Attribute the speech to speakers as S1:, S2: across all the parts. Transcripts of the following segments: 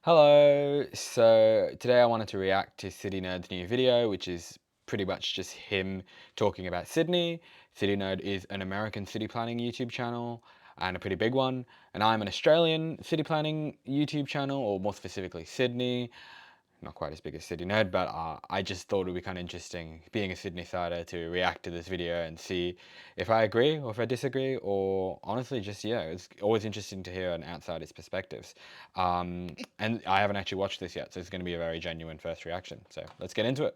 S1: Hello. So today I wanted to react to CityNerd's new video, which is pretty much just him talking about Sydney. CityNerd is an American city planning YouTube channel and a pretty big one. And I'm an Australian city planning YouTube channel, or more specifically Sydney. Not quite as big as CityNerd, but I just thought it would be kind of interesting, being a Sydney sider, to react to this video and see if I agree or if I disagree, or honestly, just, yeah, it's always interesting to hear an outsider's perspectives. And I haven't actually watched this yet, so it's going to be a very genuine first reaction. So let's get into it.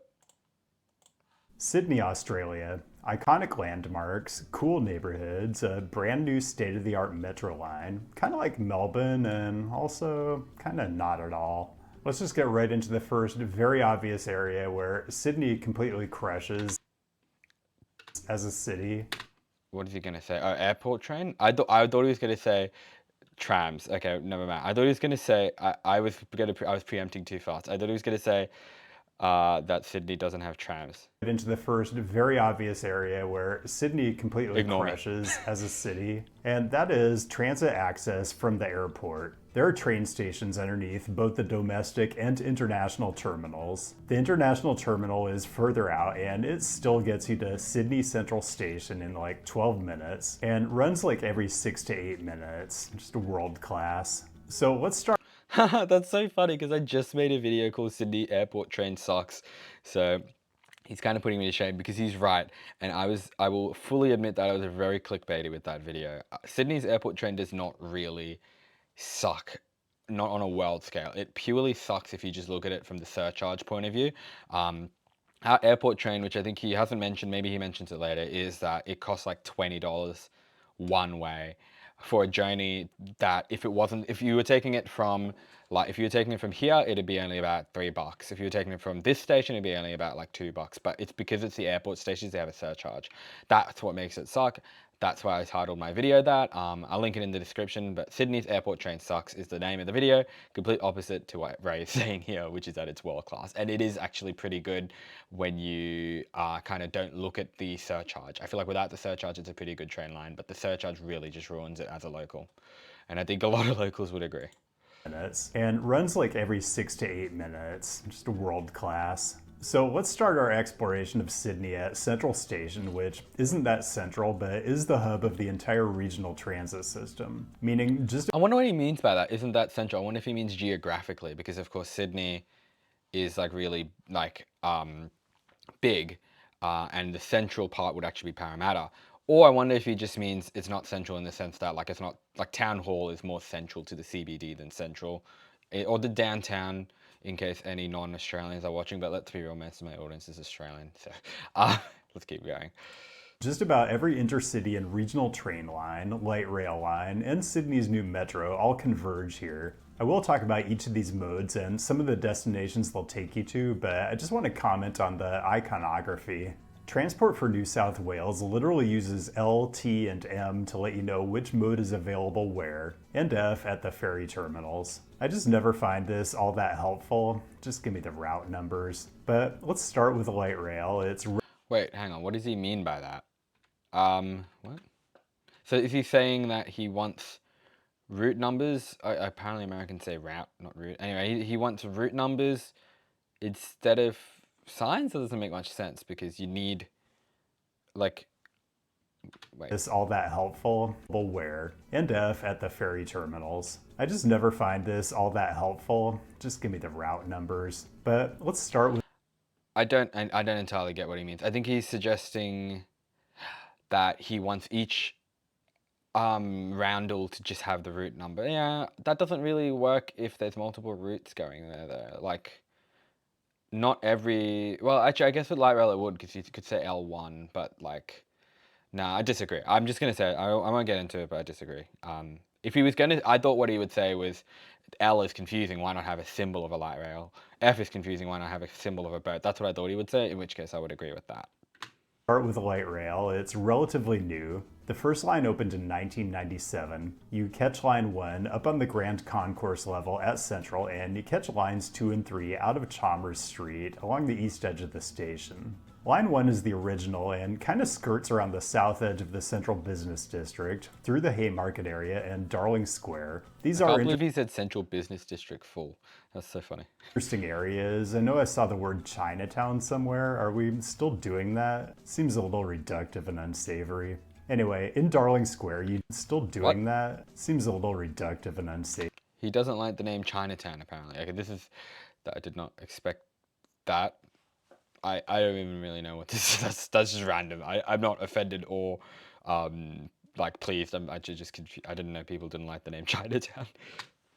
S2: Sydney, Australia. Iconic landmarks, cool neighborhoods, a brand new state of the art metro line, kind of like Melbourne and also kind of not at all. Let's just get right into the first very obvious area where Sydney completely crushes as a city.
S1: What is he going to say? Oh, airport train? I thought he was going to say trams. Okay, never mind. I thought he was going to say, I was preempting too fast. I thought he was going to say that Sydney doesn't have trams.
S2: Into the first very obvious area where Sydney completely
S1: Ignore me.
S2: crushes as a city, and that is transit access from the airport. There are train stations underneath both the domestic and international terminals. The international terminal is further out and it still gets you to Sydney Central Station in like 12 minutes and runs like every 6 to 8 minutes. Just world class. So let's start.
S1: That's so funny because I just made a video called Sydney Airport Train Sucks. So he's kind of putting me to shame because he's right. And I will fully admit that I was very clickbaity with that video. Sydney's airport train does not really suck, not on a world scale. It purely sucks if you just look at it from the surcharge point of view. Our airport train, which I think he hasn't mentioned, maybe he mentions it later, is that it costs like $20 one way for a journey that if you were taking it from, like, if you were taking it from here, it'd be only about $3. If you were taking it from this station, it'd be only about like $2. But it's because it's the airport stations, they have a surcharge. That's what makes it suck. That's why I titled my video that. I'll link it in the description, but Sydney's airport train sucks is the name of the video. Complete opposite to what Ray is saying here, which is that it's world class. And it is actually pretty good when you kind of don't look at the surcharge. I feel like without the surcharge, it's a pretty good train line, but the surcharge really just ruins it as a local. And I think a lot of locals would agree.
S2: Minutes and runs like every 6 to 8 minutes. Just world class. So let's start our exploration of Sydney at Central Station, which isn't that central, but is the hub of the entire regional transit system. Meaning just
S1: I wonder what he means by that. Isn't that central? I wonder if he means geographically, because of course Sydney is like really like big, and the central part would actually be Parramatta. Or I wonder if he just means it's not central in the sense that, like, it's not like Town Hall is more central to the CBD than central, or the downtown, in case any non-Australians are watching. But let's be real, most of my audience is Australian, so let's keep going.
S2: just about every intercity and regional train line, light rail line, and Sydney's new metro all converge here. I will talk about each of these modes and some of the destinations they'll take you to, but I just want to comment on the iconography. Transport for New South Wales literally uses L, T, and M to let you know which mode is available where, and F at the ferry terminals. I just never find this all that helpful. Just give me the route numbers. But let's start with the light rail. It's
S1: Wait, hang on. What does he mean by that? What? So is he saying that he wants route numbers? Apparently Americans say route, not route. Anyway, he wants route numbers instead of signs. That doesn't make much sense because you need, like, wait.
S2: this all that helpful where, and F at the ferry terminals. I just never find this all that helpful. Just give me the route numbers. But let's start with
S1: I don't entirely get what he means. I think he's suggesting that he wants each roundel to just have the route number. Yeah, that doesn't really work if there's multiple routes going there though. Like, not every, well, actually I guess with light rail it would, because you could say L1, but like, nah, I disagree. I'm just gonna say, I won't get into it, but I disagree. If he was gonna, I thought what he would say was, L is confusing, why not have a symbol of a light rail? F is confusing, why not have a symbol of a boat? That's what I thought he would say, in which case I would agree with that.
S2: the light rail. It's relatively new. The first line opened in 1997. You catch line 1 up on the Grand Concourse level at Central, and you catch lines 2 and 3 out of Chalmers Street along the east edge of the station. Line 1 is the original and kind of skirts around the south edge of the central business district, through the Haymarket area and Darling Square. These
S1: I
S2: are
S1: can't believe he said Central Business District full. That's so funny.
S2: interesting areas. I know I saw the word Chinatown somewhere. Are we still doing that? Seems a little reductive and unsavory. Anyway, in Darling Square, you still
S1: What?
S2: doing that? Seems a little reductive and unsavory.
S1: He doesn't like the name Chinatown, apparently. Okay, I did not expect that. I don't even really know what this is. That's just random. I'm not offended or like pleased. I'm actually just confused. I didn't know people didn't like the name Chinatown.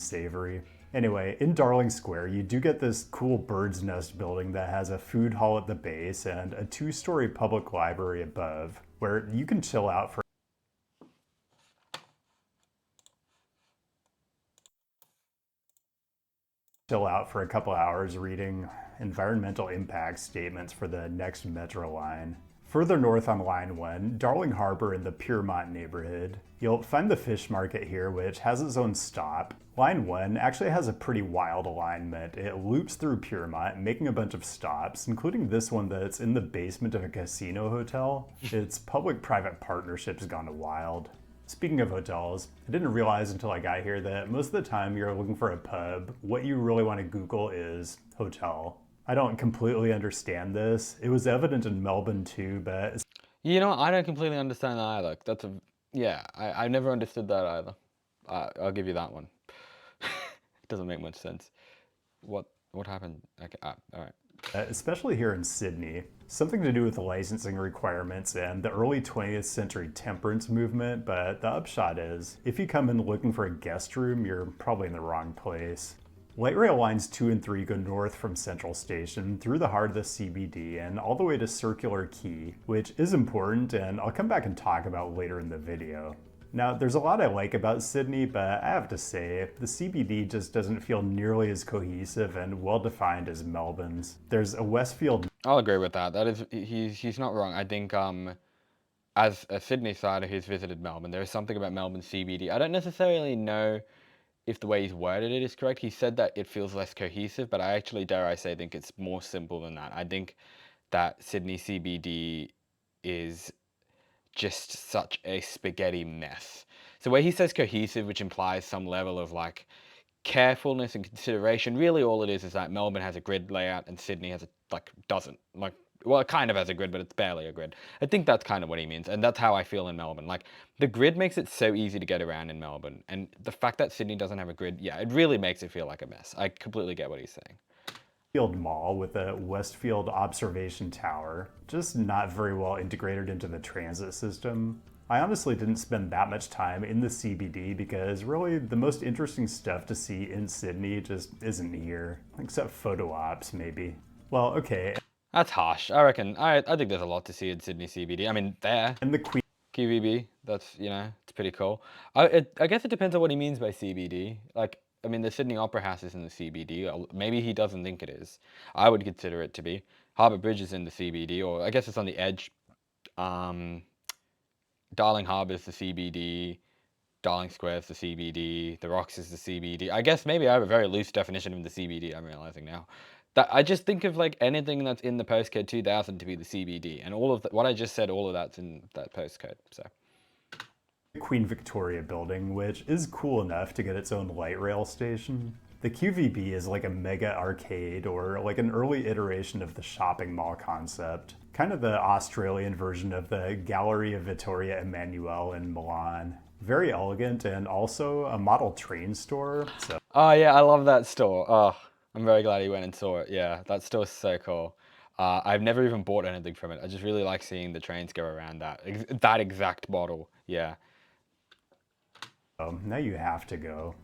S2: Savory. Anyway, in Darling Square, you do get this cool bird's nest building that has a food hall at the base and a 2-story public library above, where you can chill out for a couple hours reading environmental impact statements for the next metro line. Further north on Line 1, Darling Harbor in the Piermont neighborhood. You'll find the fish market here, which has its own stop. Line 1 actually has a pretty wild alignment. It loops through Piermont, making a bunch of stops, including this one that's in the basement of a casino hotel. Its public-private partnership's gone wild. Speaking of hotels, I didn't realize until I got here that most of the time you're looking for a pub, what you really want to Google is hotel. I don't completely understand this. It was evident in Melbourne too, but
S1: You know, I don't completely understand that either. I never understood that either. I'll give you that one. It doesn't make much sense. What happened? Okay, all right.
S2: especially here in Sydney, something to do with the licensing requirements and the early 20th century temperance movement, but the upshot is, if you come in looking for a guest room, you're probably in the wrong place. Light rail lines 2 and 3 go north from Central Station through the heart of the CBD and all the way to Circular Quay, which is important and I'll come back and talk about later in the video. Now, there's a lot I like about Sydney, but I have to say, the CBD just doesn't feel nearly as cohesive and well-defined as Melbourne's. There's a Westfield.
S1: I'll agree with that. That is, he's not wrong. I think as a Sydney sider who's visited Melbourne, there is something about Melbourne CBD. I don't necessarily know if the way he's worded it is correct. He said that it feels less cohesive, but I actually, dare I say, think it's more simple than that. I think that Sydney CBD is just such a spaghetti mess. So where he says cohesive, which implies some level of like carefulness and consideration, really all it is that Melbourne has a grid layout and Sydney has doesn't. Well, it kind of has a grid, but it's barely a grid. I think that's kind of what he means, and that's how I feel in Melbourne. Like, the grid makes it so easy to get around in Melbourne, and the fact that Sydney doesn't have a grid, yeah, it really makes it feel like a mess. I completely get what he's saying.
S2: Westfield Mall with a Westfield Observation Tower, just not very well integrated into the transit system. I honestly didn't spend that much time in the CBD because really the most interesting stuff to see in Sydney just isn't here, except photo ops maybe. Well, okay.
S1: That's harsh. I reckon. I think there's a lot to see in Sydney CBD. I mean, there.
S2: And the Queen.
S1: QVB, that's, it's pretty cool. I guess it depends on what he means by CBD. Like, I mean, the Sydney Opera House is in the CBD. Maybe he doesn't think it is. I would consider it to be. Harbour Bridge is in the CBD, or I guess it's on the edge. Darling Harbour is the CBD. Darling Square is the CBD. The Rocks is the CBD. I guess maybe I have a very loose definition of the CBD, I'm realizing now. That I just think of like anything that's in the postcode 2000 to be the CBD, and all of what I just said, all of that's in that postcode. So.
S2: Queen Victoria building, which is cool enough to get its own light rail station. The QVB is like a mega arcade or like an early iteration of the shopping mall concept. Kind of the Australian version of the Galleria Vittoria Emanuele in Milan. Very elegant and also a model train store. So.
S1: Oh yeah, I love that store. Oh, I'm very glad he went and saw it. Yeah, that store's so cool. I've never even bought anything from it. I just really like seeing the trains go around that exact model. Yeah.
S2: Now you have to go.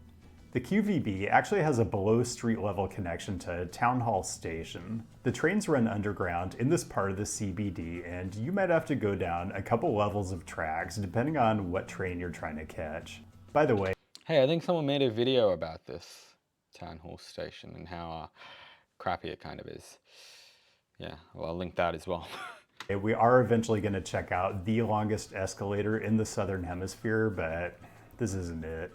S2: The QVB actually has a below street level connection to Town Hall Station. The trains run underground in this part of the CBD, and you might have to go down a couple levels of tracks depending on what train you're trying to catch. By the way,
S1: hey, I think someone made a video about this Town Hall Station and how crappy it kind of is. Yeah, well, I'll link that as well.
S2: We are eventually going to check out the longest escalator in the Southern Hemisphere, but this isn't it.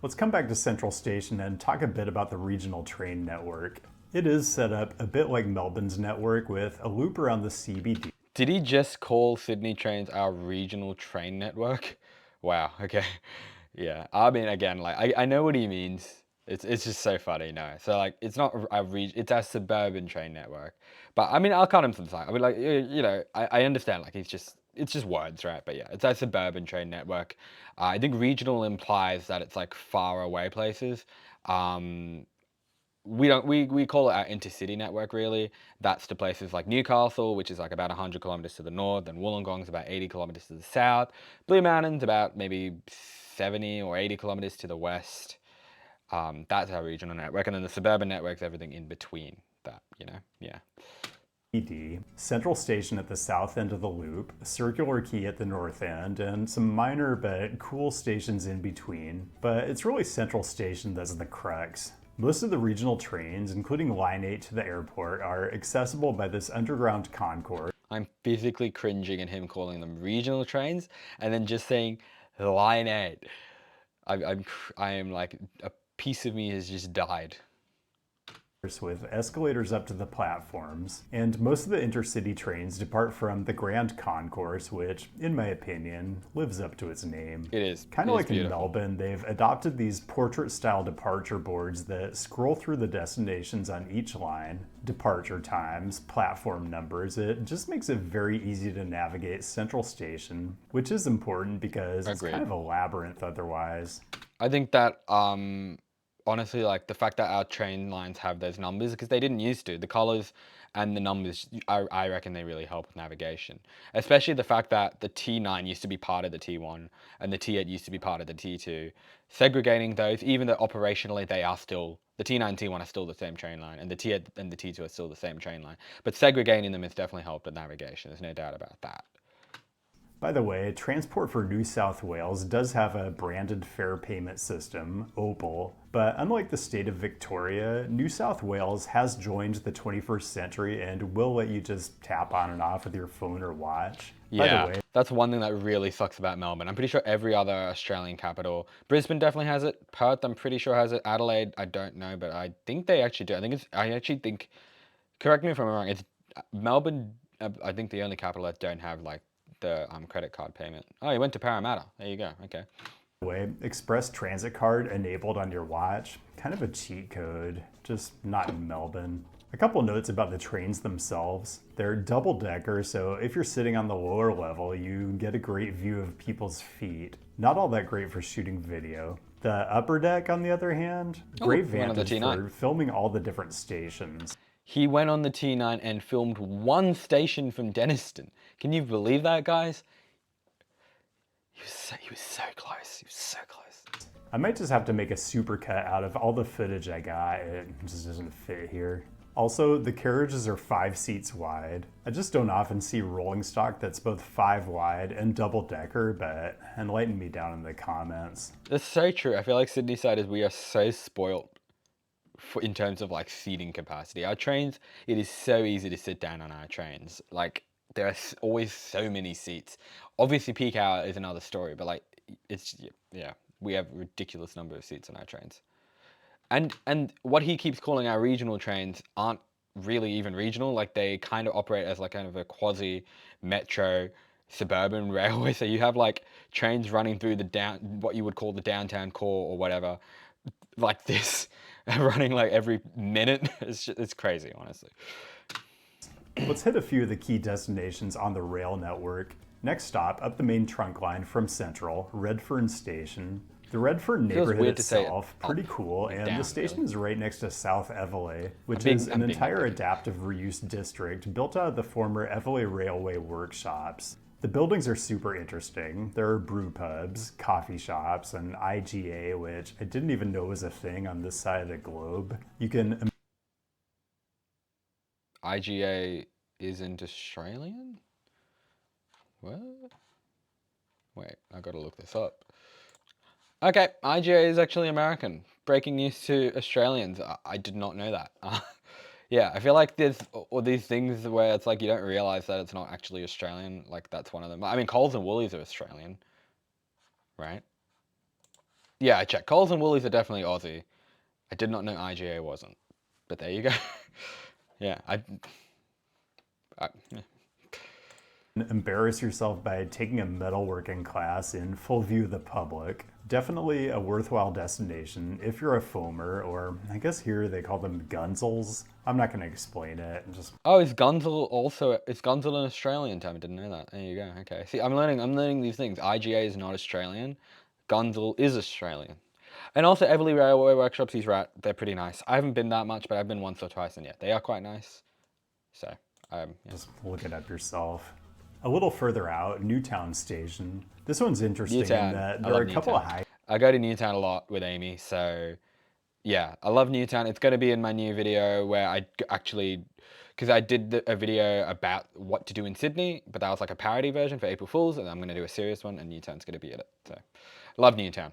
S2: Let's come back to Central Station and talk a bit about the regional train network. It is set up a bit like Melbourne's network with a loop around the CBD.
S1: Did he just call Sydney Trains our regional train network? Wow, okay. Yeah, I mean, again, like, I know what he means. It's just so funny, no. So, like, it's not it's our suburban train network. But, I mean, I'll cut him some slack. I mean, like, you know, I understand, like, it's just words, right? But, yeah, it's our suburban train network. I think regional implies that it's, like, far away places. Um, we call it our intercity network, really. That's to places like Newcastle, which is like about 100 kilometers to the north, and Wollongong's about 80 kilometers to the south. Blue Mountain's about maybe 70 or 80 kilometers to the west. That's our regional network, and then the suburban network's everything in between that, you know. Yeah.
S2: ED, Central Station at the south end of the loop, Circular Quay at the north end, and some minor but cool stations in between. But it's really Central Station that's the crux. Most of the regional trains, including Line 8 to the airport, are accessible by this underground concourse.
S1: I'm physically cringing at him calling them regional trains and then just saying Line 8. I am like, a piece of me has just died.
S2: With escalators up to the platforms, and most of the intercity trains depart from the Grand Concourse, which, in my opinion, lives up to its name.
S1: It is.
S2: Kind
S1: It
S2: of
S1: is
S2: like in
S1: beautiful.
S2: Melbourne, they've adopted these portrait-style departure boards that scroll through the destinations on each line, departure times, platform numbers. It just makes it very easy to navigate Central Station, which is important because it's kind
S1: Agreed.
S2: of a labyrinth otherwise.
S1: I think that honestly, like the fact that our train lines have those numbers, because they didn't used to, the colors and the numbers, I reckon they really help with navigation. Especially the fact that the T9 used to be part of the T1 and the T8 used to be part of the T2. Segregating those, even though operationally they are still, the T9 T1 are still the same train line, and the T8 and the T2 are still the same train line. But segregating them has definitely helped with navigation. There's no doubt about that.
S2: By the way, Transport for New South Wales does have a branded fare payment system, Opal, but unlike the state of Victoria, New South Wales has joined the 21st century and will let you just tap on and off with your phone or watch. By the
S1: Yeah,
S2: way,
S1: that's one thing that really sucks about Melbourne. I'm pretty sure every other Australian capital, Brisbane definitely has it. Perth, I'm pretty sure has it. Adelaide, I don't know, but I think they actually do. I actually think, correct me if I'm wrong, it's Melbourne, I think the only capital that don't have like the credit card payment. Oh, you went to Parramatta. There you go. Okay.
S2: Express Transit Card enabled on your watch, kind of a cheat code, just not in Melbourne. A couple notes about the trains themselves. They're double decker, so if you're sitting on the lower level, you get a great view of people's feet. Not all that great for shooting video. The upper deck, on the other hand,
S1: Oh,
S2: great
S1: he went on the
S2: vantage
S1: T9.
S2: for filming all the different stations.
S1: He went on the T9 and filmed one station from Denniston. Can you believe that, guys? He was so close. He was so close.
S2: I might just have to make a supercut out of all the footage I got. It just doesn't fit here. Also, the carriages are 5 seats wide. I just don't often see rolling stock that's both 5 wide and double decker, but enlighten me down in the comments.
S1: That's so true. I feel like Sydney siders, we are so spoilt in terms of like seating capacity. Our trains, it is so easy to sit down on our trains. Like there are always so many seats. Obviously, peak hour is another story, but like it's yeah, we have a ridiculous number of seats on our trains. And what he keeps calling our regional trains aren't really even regional. Like they kind of operate as like kind of a quasi metro suburban railway. So you have like trains running through the what you would call the downtown core or whatever, like this, running like every minute. It's crazy, honestly.
S2: Let's hit a few of the key destinations on the rail network. Next stop, up the main trunk line from Central, Redfern Station. The Redfern
S1: Feels
S2: neighborhood
S1: weird to say
S2: itself,
S1: up,
S2: pretty cool,
S1: like
S2: and the
S1: down,
S2: station
S1: really.
S2: is right next to South Eveleigh, which
S1: Big,
S2: is
S1: I'm
S2: an
S1: big
S2: entire
S1: nitpicker.
S2: adaptive reuse district built out of the former Eveleigh Railway workshops. The buildings are super interesting. There are brew pubs, coffee shops, and IGA, which I didn't even know was a thing on this side of the globe. You can
S1: IGA isn't Australian? What? Wait, I gotta look this up. Okay, IGA is actually American. Breaking news to Australians. I did not know that. Yeah, I feel like there's all these things where it's like you don't realize that it's not actually Australian. Like that's one of them. I mean, Coles and Woolies are Australian, right? Yeah, I checked. Coles and Woolies are definitely Aussie. I did not know IGA wasn't. But there you go. Yeah, yeah.
S2: Embarrass yourself by taking a metalworking class in full view of the public. Definitely a worthwhile destination if you're a foamer, or I guess here they call them gunzels. I'm not going to explain it. Just
S1: Oh, is Gunzel an Australian term? I didn't know that. There you go. Okay. See, I'm learning these things. IGA is not Australian. Gunzel is Australian. And also Everly Railway Workshops, he's right. They're pretty nice. I haven't been that much, but I've been once or twice, and yeah, they are quite nice. So, yeah.
S2: just look it up yourself. A little further out, Newtown Station. This one's interesting in
S1: Newtown.
S2: that
S1: I
S2: there are
S1: love
S2: a couple of
S1: Newtown.
S2: high
S1: I go to Newtown a lot with Amy, so yeah, I love Newtown. It's going to be in my new video where actually, because I did a video about what to do in Sydney, but that was like a parody version for April Fools, and I'm going to do a serious one, and Newtown's going to be in it. So, love Newtown.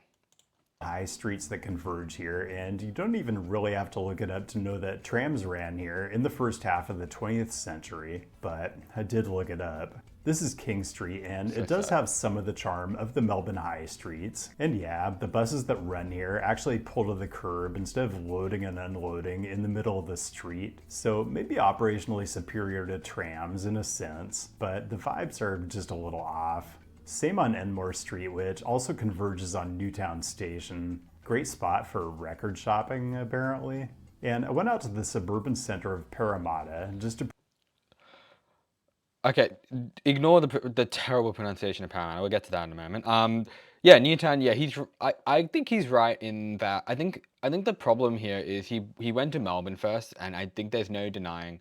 S2: high streets that converge here, and you don't even really have to look it up to know that trams ran here in the first half of the 20th century, but I did look it up. This is King Street, and it does have some of the charm of the Melbourne high streets. And yeah, the buses that run here actually pull to the curb instead of loading and unloading in the middle of the street. So maybe operationally superior to trams in a sense, but the vibes are just a little off. Same on Enmore Street, which also converges on Newtown Station. Great spot for record shopping, apparently. And I went out to the suburban center of Parramatta just to
S1: Okay, ignore the terrible pronunciation of Paella. We'll get to that in a moment. Yeah, Newtown. Yeah, I think he's right in that. I think the problem here is he went to Melbourne first, and I think there's no denying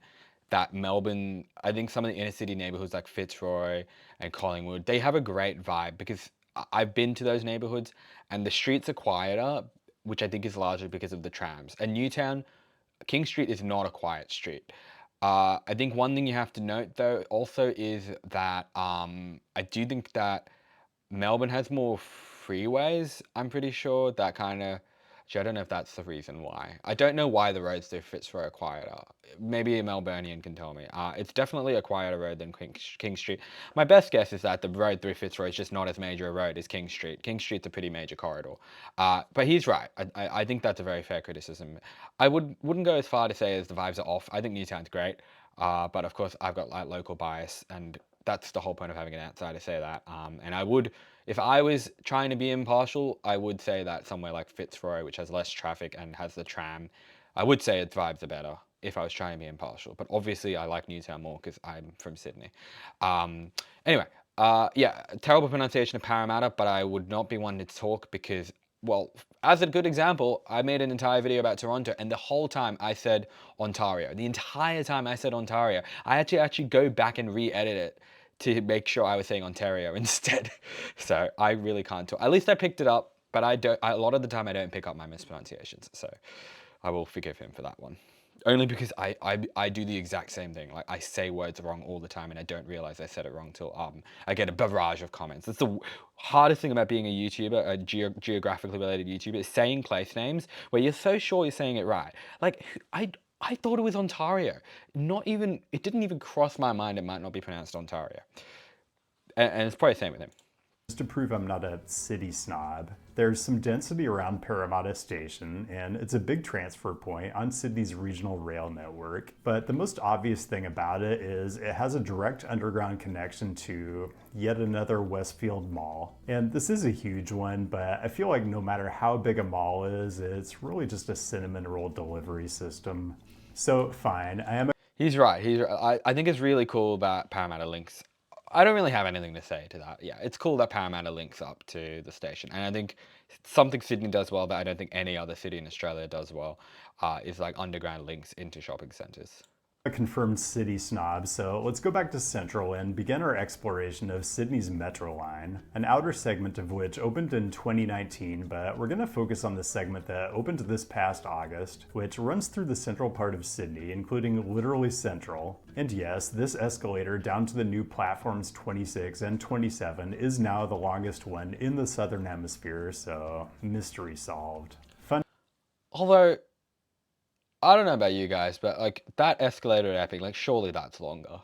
S1: that Melbourne. I think some of the inner city neighborhoods like Fitzroy and Collingwood, they have a great vibe because I've been to those neighborhoods, and the streets are quieter, which I think is largely because of the trams. And Newtown, King Street is not a quiet street. I think one thing you have to note though also is that I do think that Melbourne has more freeways. I'm pretty sure that kind of. Actually, I don't know if that's the reason why. I don't know why the roads through Fitzroy are quieter. Maybe a Melburnian can tell me. It's definitely a quieter road than King Street. My best guess is that the road through Fitzroy is just not as major a road as King Street. King Street's a pretty major corridor. But he's right. I think that's a very fair criticism. I wouldn't go as far to say as the vibes are off. I think Newtown's great. But of course, I've got like local bias, and that's the whole point of having an outsider say that. And I would, if I was trying to be impartial, I would say that somewhere like Fitzroy, which has less traffic and has the tram, I would say its vibes are better if I was trying to be impartial. But obviously, I like Newtown more because I'm from Sydney. Anyway, yeah, terrible pronunciation of Parramatta, but I would not be one to talk because, well, as a good example, I made an entire video about Toronto, and the whole time I said Ontario. The entire time I said Ontario. I had to actually go back and re-edit it to make sure I was saying Ontario instead. So I really can't talk. At least I picked it up, but I don't. A lot of the time I don't pick up my mispronunciations. So I will forgive him for that one. Only because I do the exact same thing. Like I say words wrong all the time, and I don't realize I said it wrong till I get a barrage of comments. That's the hardest thing about being a YouTuber, a geographically related YouTuber, is saying place names where you're so sure you're saying it right. Like I thought it was Ontario. Not even it didn't even cross my mind it might not be pronounced Ontario. And it's probably the same with him.
S2: Just to prove I'm not a city snob, there's some density around Parramatta Station, and it's a big transfer point on Sydney's regional rail network. But the most obvious thing about it is it has a direct underground connection to yet another Westfield mall. And this is a huge one, but I feel like no matter how big a mall is, it's really just a cinnamon roll delivery system. So fine, I am
S1: He's right. I think it's really cool that Parramatta links. I don't really have anything to say to that. Yeah, it's cool that Parramatta links up to the station, and I think something Sydney does well that I don't think any other city in Australia does well is like underground links into shopping centres.
S2: a confirmed city snob, so let's go back to Central and begin our exploration of Sydney's Metro line, an outer segment of which opened in 2019, but we're going to focus on the segment that opened this past August, which runs through the central part of Sydney, including literally central. And yes, this escalator down to the new platforms 26 and 27 is now the longest one in the Southern Hemisphere, so mystery solved. Fun
S1: Although I don't know about you guys, but like that escalator at Epping, like surely that's longer.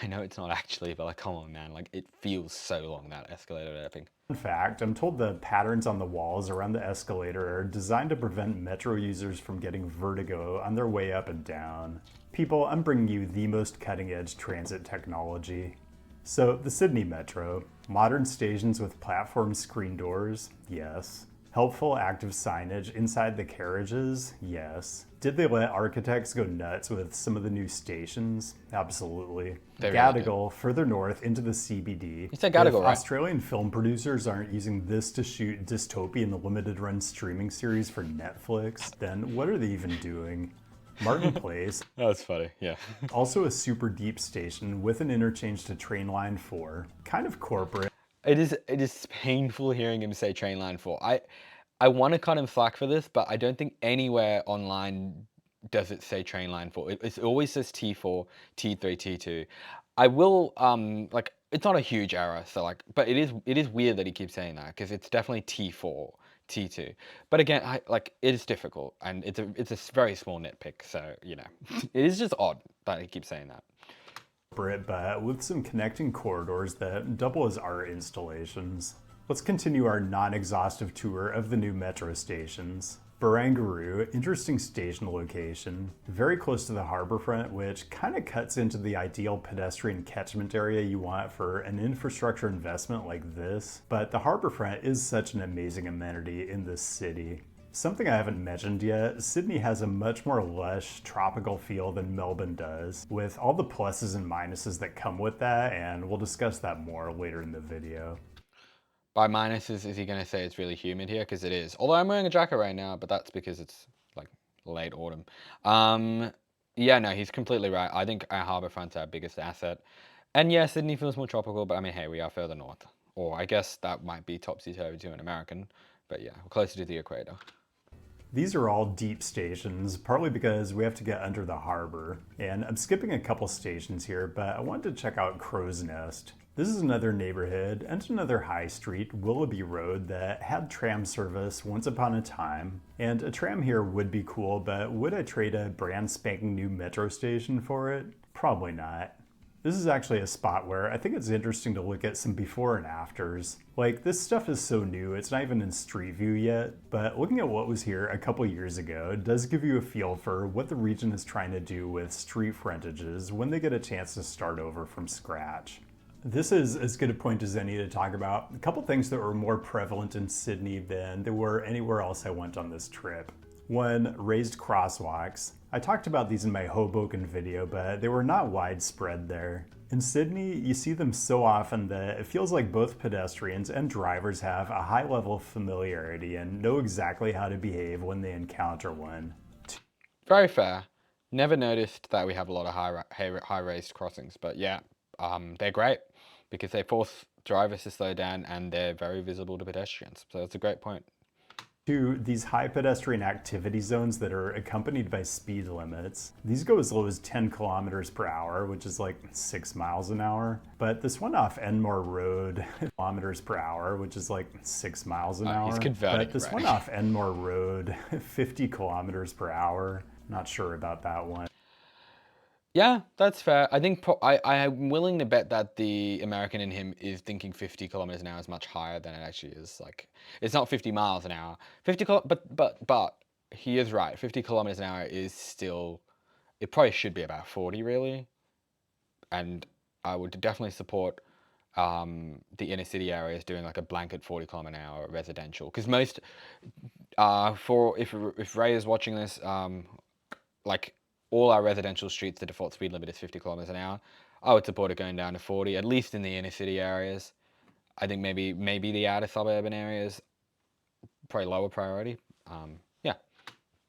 S1: I know it's not actually, but like come on, man, like it feels so long that escalator at Epping.
S2: fact, I'm told the patterns on the walls around the escalator are designed to prevent Metro users from getting vertigo on their way up and down. People, I'm bringing you the most cutting edge transit technology. So, the Sydney Metro. Modern stations with platform screen doors? Yes. Helpful active signage inside the carriages? Yes. Did they let architects go nuts with some of the new stations? Absolutely.
S1: They really did.
S2: Gadigal, further north into the CBD.
S1: You said
S2: If
S1: Gadigal, right?
S2: Australian film producers aren't using this to shoot Dystopian, the limited run streaming series for Netflix, then what are they even doing? Martin Place,
S1: That's funny, yeah.
S2: also a super deep station with an interchange to train line 4, kind of corporate.
S1: It is painful hearing him say train line 4. I want to cut him slack for this, but I don't think anywhere online does it say train line 4. It always says T4, T3, T2. I will like it's not a huge error, so like, but it is weird that he keeps saying that because it's definitely T4, T2. But again, it is difficult and it's a very small nitpick, so it is just odd that he keeps saying that.
S2: But with some connecting corridors that double as art installations. Let's continue our non-exhaustive tour of the new metro stations. Barangaroo, interesting station location, very close to the harborfront, which kind of cuts into the ideal pedestrian catchment area you want for an infrastructure investment like this. But the harborfront is such an amazing amenity in this city. Something I haven't mentioned yet, Sydney has a much more lush, tropical feel than Melbourne does, with all the pluses and minuses that come with that, and we'll discuss that more later in the video.
S1: By minuses, is he going to say it's really humid here? Because it is. Although I'm wearing a jacket right now, but that's because it's like late autumn. Yeah, no, he's completely right. I think our harbourfront's our biggest asset. And yeah, Sydney feels more tropical, but I mean, hey, we are further north. Or I guess that might be topsy-turvy to an American. But yeah, we're closer to the equator.
S2: These are all deep stations, partly because we have to get under the harbor. And I'm skipping a couple stations here, but I wanted to check out Crow's Nest. This is another neighborhood and another high street, Willoughby Road, that had tram service once upon a time. And a tram here would be cool, but would I trade a brand spanking new metro station for it? Probably not. This is actually a spot where I think it's interesting to look at some before and afters. Like, this stuff is so new, it's not even in Street View yet, but looking at what was here a couple years ago does give you a feel for what the region is trying to do with street frontages when they get a chance to start over from scratch. This is as good a point as any to talk about a couple things that were more prevalent in Sydney than there were anywhere else I went on this trip. One, raised crosswalks. I talked about these in my Hoboken video, but they were not widespread there. In Sydney, you see them so often that it feels like both pedestrians and drivers have a high level of familiarity and know exactly how to behave when they encounter one.
S1: Very fair. Never noticed that we have a lot of high raised crossings, but yeah, they're great because they force drivers to slow down and they're very visible to pedestrians. So that's a great point.
S2: To these high pedestrian activity zones that are accompanied by speed limits. These go as low as 10 kilometers per hour, which is like 6 miles an hour. But this one off Enmore Road, kilometers per hour, which is like 6 miles an hour.
S1: He's converting,
S2: but this
S1: right?
S2: one off Enmore Road, 50 kilometers per hour. Not sure about that one.
S1: Yeah, that's fair. I think I'm willing to bet that the American in him is thinking 50 kilometers an hour is much higher than it actually is. Like, it's not 50 miles an hour. But he is right. 50 kilometers an hour is still, it probably should be about 40 really. And I would definitely support the inner city areas doing like a blanket 40 kilometer an hour residential. Because most, for if Ray is watching this, like all our residential streets, the default speed limit is 50 kilometers an hour. I would support it going down to 40, at least in the inner city areas. I think maybe the outer suburban areas, probably lower priority. Yeah.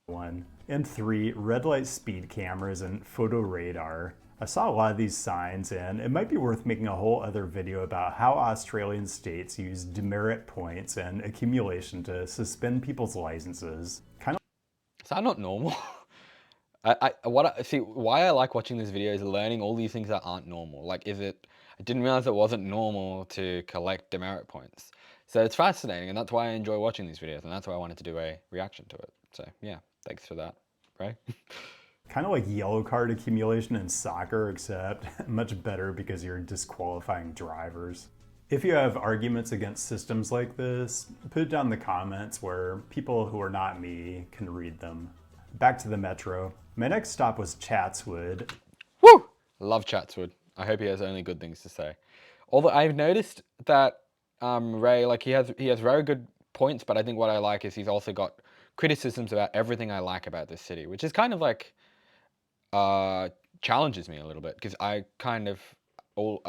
S2: One. And three, red light speed cameras and photo radar. I saw a lot of these signs, and it might be worth making a whole other video about how Australian states use demerit points and accumulation to suspend people's licenses. Kind of
S1: Is that not normal? See why I like watching this video is learning all these things that aren't normal. Like, I didn't realize it wasn't normal to collect demerit points. So it's fascinating, and that's why I enjoy watching these videos, and that's why I wanted to do a reaction to it. So yeah, thanks for that, right?
S2: kind of like yellow card accumulation in soccer, except much better because you're disqualifying drivers. If you have arguments against systems like this, put it down in the comments where people who are not me can read them. Back to the metro. My next stop was Chatswood.
S1: Woo! Love Chatswood. I hope he has only good things to say. Although I've noticed that Ray, like he has very good points, but I think what I like is he's also got criticisms about everything I like about this city, which is kind of like uh challenges me a little bit because I kind of all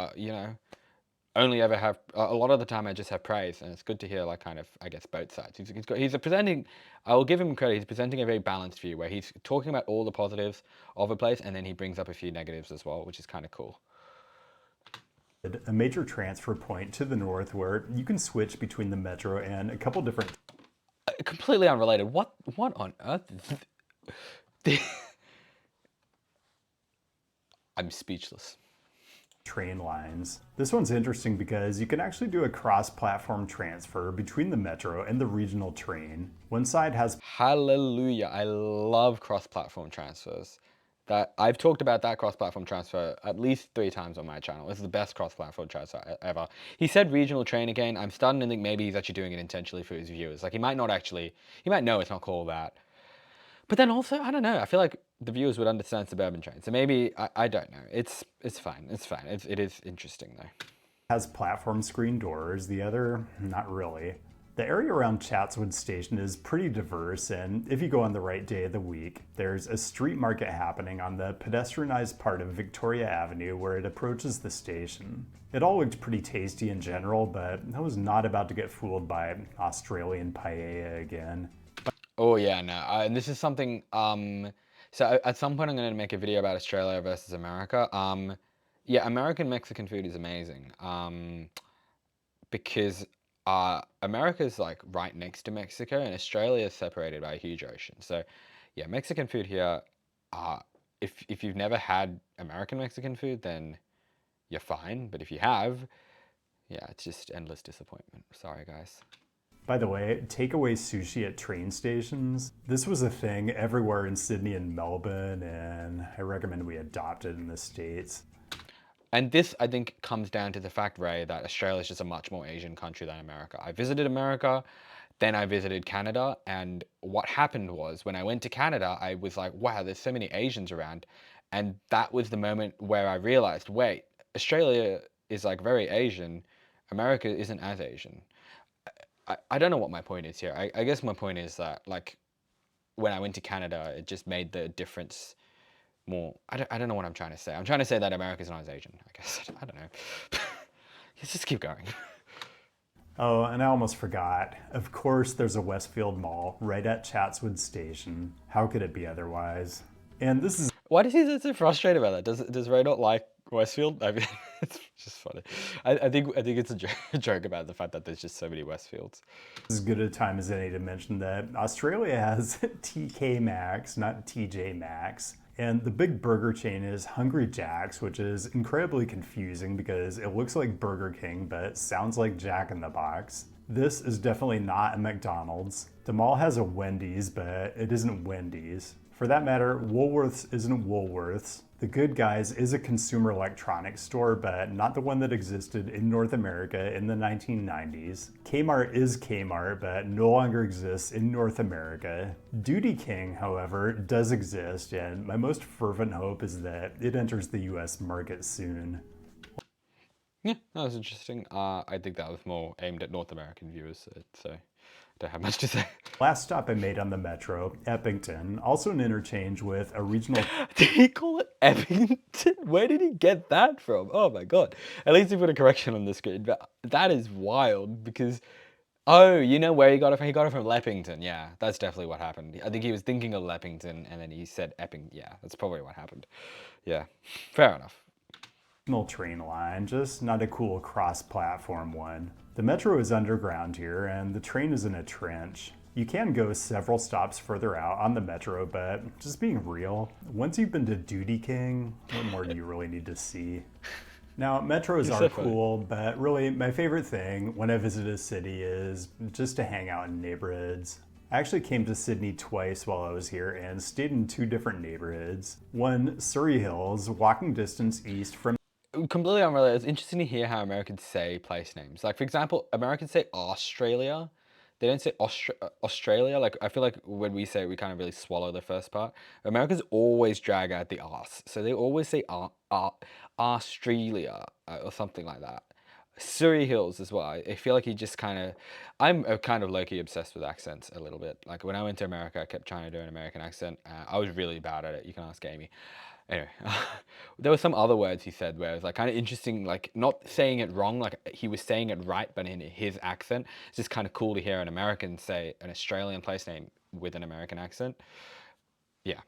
S1: only ever have a lot of the time I just have praise, and it's good to hear like kind of I guess both sides. He's presenting. I will give him credit. He's presenting a very balanced view where he's talking about all the positives of a place, and then he brings up a few negatives as well, which is kind of cool.
S2: A major transfer point to the north where you can switch between the metro and a couple different
S1: Completely unrelated. What on earth? I'm speechless.
S2: train lines. This one's interesting because you can actually do a cross-platform transfer between the metro and the regional train. One side has
S1: Hallelujah. I love cross-platform transfers. That I've talked about that cross-platform transfer at least 3 times on my channel. This is the best cross-platform transfer ever. He said regional train again. I'm starting to think maybe he's actually doing it intentionally for his viewers. Like he might not actually, he might know it's not called that. But then also, I don't know. I feel like the viewers would understand suburban train. So maybe I don't know. It's fine. It's fine. It is interesting though.
S2: has platform screen doors, the other, not really. The area around Chatswood Station is pretty diverse, and if you go on the right day of the week, there's a street market happening on the pedestrianized part of Victoria Avenue where it approaches the station. It all looked pretty tasty in general, but I was not about to get fooled by Australian paella again.
S1: Oh yeah, no. And this is something. So at some point, I'm going to make a video about Australia versus America. Yeah, American Mexican food is amazing. Because America is like right next to Mexico, and Australia is separated by a huge ocean. So, yeah, Mexican food here. Uh, if you've never had American Mexican food, then you're fine. But if you have, yeah, it's just endless disappointment. Sorry, guys.
S2: By the way, takeaway sushi at train stations. This was a thing everywhere in Sydney and Melbourne, and I recommend we adopt it in the States.
S1: And this, I think, comes down to the fact, Ray, that Australia is just a much more Asian country than America. I visited America, then I visited Canada, and what happened was when I went to Canada, I was like, wow, there's so many Asians around. And that was the moment where I realized, wait, Australia is like very Asian, America isn't as Asian. I don't know what my point is here. I guess my point is that, like, when I went to Canada, it just made the difference more. I don't know what I'm trying to say. I'm trying to say that America's not as Asian, I guess. I don't know. Let's just keep going.
S2: Oh, and I almost forgot. Of course, there's a Westfield Mall right at Chatswood Station. How could it be otherwise? And this is
S1: Why does he get so frustrated about that? Does Ray not like Westfield? I mean, it's just funny. I think it's a a joke about the fact that there's just so many Westfields.
S2: as good a time as any to mention that Australia has TK Maxx, not TJ Maxx. And the big burger chain is Hungry Jack's, which is incredibly confusing because it looks like Burger King but sounds like Jack in the Box. This is definitely not a McDonald's. The mall has a Wendy's, but it isn't Wendy's. For that matter, Woolworths isn't Woolworths. The Good Guys is a consumer electronics store, but not the one that existed in North America in the 1990s. Kmart is Kmart, but no longer exists in North America. Duty King, however, does exist, and my most fervent hope is that it enters the US market soon.
S1: Yeah, that was interesting. I think that was more aimed at North American viewers, so I don't have much to say.
S2: Last stop I made on the metro, Eppington, also an interchange with a regional
S1: Did he call it Eppington? Where did he get that from? Oh my god. At least he put a correction on the screen. But that is wild because, oh, you know where he got it from? He got it from Leppington. Yeah, that's definitely what happened. I think he was thinking of Leppington and then he said Epping. Yeah, that's probably what happened. Yeah, fair enough.
S2: train line, just not a cool cross-platform one. The metro is underground here, and the train is in a trench. You can go several stops further out on the metro, but just being real, once you've been to Duty King, what more do you really need to see? Now, metros
S1: You're
S2: are
S1: so funny.
S2: cool, but really my favorite thing when I visit a city is just to hang out in neighborhoods. I actually came to Sydney twice while I was here and stayed in 2 different neighborhoods. One, Surrey Hills, walking distance east from
S1: Completely unrelated. It's interesting to hear how Americans say place names. Like, for example, Americans say Australia. They don't say Australia. Like, I feel like when we say it, we kind of really swallow the first part. Americans always drag out the arse. So they always say Australia or something like that. Surrey Hills as well. I feel like he just kind of. I'm kind of low-key obsessed with accents a little bit. Like when I went to America, I kept trying to do an American accent. I was really bad at it. You can ask Amy. Anyway, there were some other words he said where it was like kind of interesting, like not saying it wrong, like he was saying it right, but in his accent. It's just kind of cool to hear an American say an Australian place name with an American accent. Yeah.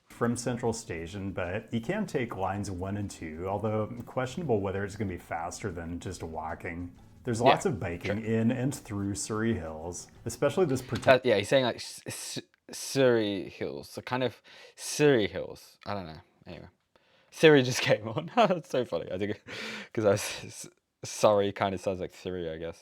S2: from Central Station, but you can take lines 1 and 2, although questionable whether it's going to be faster than just walking. There's
S1: Yeah.
S2: lots of
S1: True.
S2: biking in and through Surrey Hills, especially this
S1: Yeah, he's saying like Surrey Hills, so kind of Surrey Hills. I don't know. Anyway, Siri just came on. It's so funny. I think because sorry kind of sounds like Siri, I guess.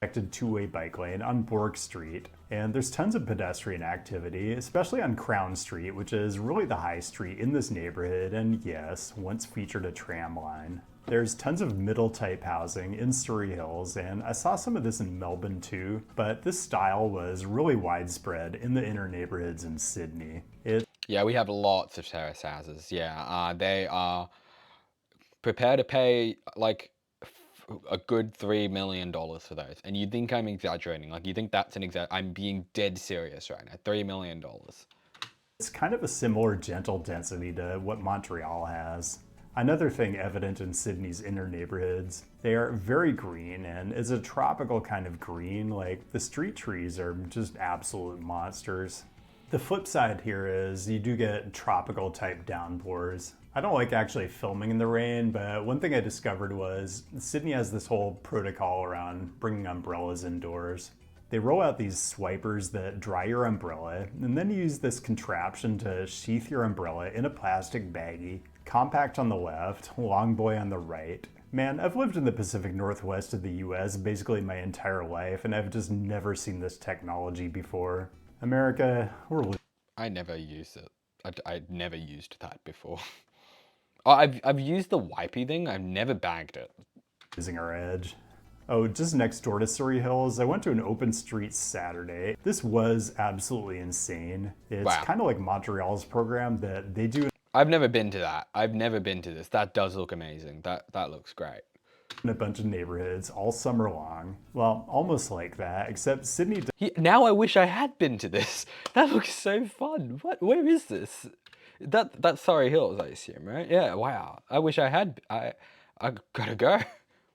S2: protected two-way bike lane on Borg Street, and there's tons of pedestrian activity, especially on Crown Street, which is really the high street in this neighborhood, and yes, once featured a tram line. There's tons of middle-type housing in Surrey Hills, and I saw some of this in Melbourne too, but this style was really widespread in the inner neighborhoods in Sydney.
S1: Yeah, we have lots of terrace houses. Yeah, they are prepared to pay like a good $3 million for those, and you think I'm exaggerating? Like you think that's an exact? I'm being dead serious right now. $3 million.
S2: It's kind of a similar gentle density to what Montreal has. Another thing evident in Sydney's inner neighborhoods, they are very green, and it's a tropical kind of green, like the street trees are just absolute monsters. The flip side here is you do get tropical type downpours. I don't like actually filming in the rain, but one thing I discovered was Sydney has this whole protocol around bringing umbrellas indoors. They roll out these swipers that dry your umbrella, and then you use this contraption to sheath your umbrella in a plastic baggie. Compact on the left, long boy on the right. Man, I've lived in the Pacific Northwest of the US basically my entire life, and I've just never seen this technology before. America, we're
S1: I never used it. I'd never used that before. Oh, I've used the wipey thing. I've never bagged it.
S2: losing our edge. Oh, just next door to Surrey Hills, I went to an open street Saturday. This was absolutely insane. It's
S1: Wow.
S2: kind of like Montreal's program that they do
S1: I've never been to that. I've never been to this. That does look amazing. That looks great.
S2: in a bunch of neighborhoods all summer long. Well, almost like that, except Sydney
S1: Now I wish I had been to this. That looks so fun. What? Where is this? That's Surrey Hills, I assume, right? Yeah. Wow. I wish I had. I gotta go.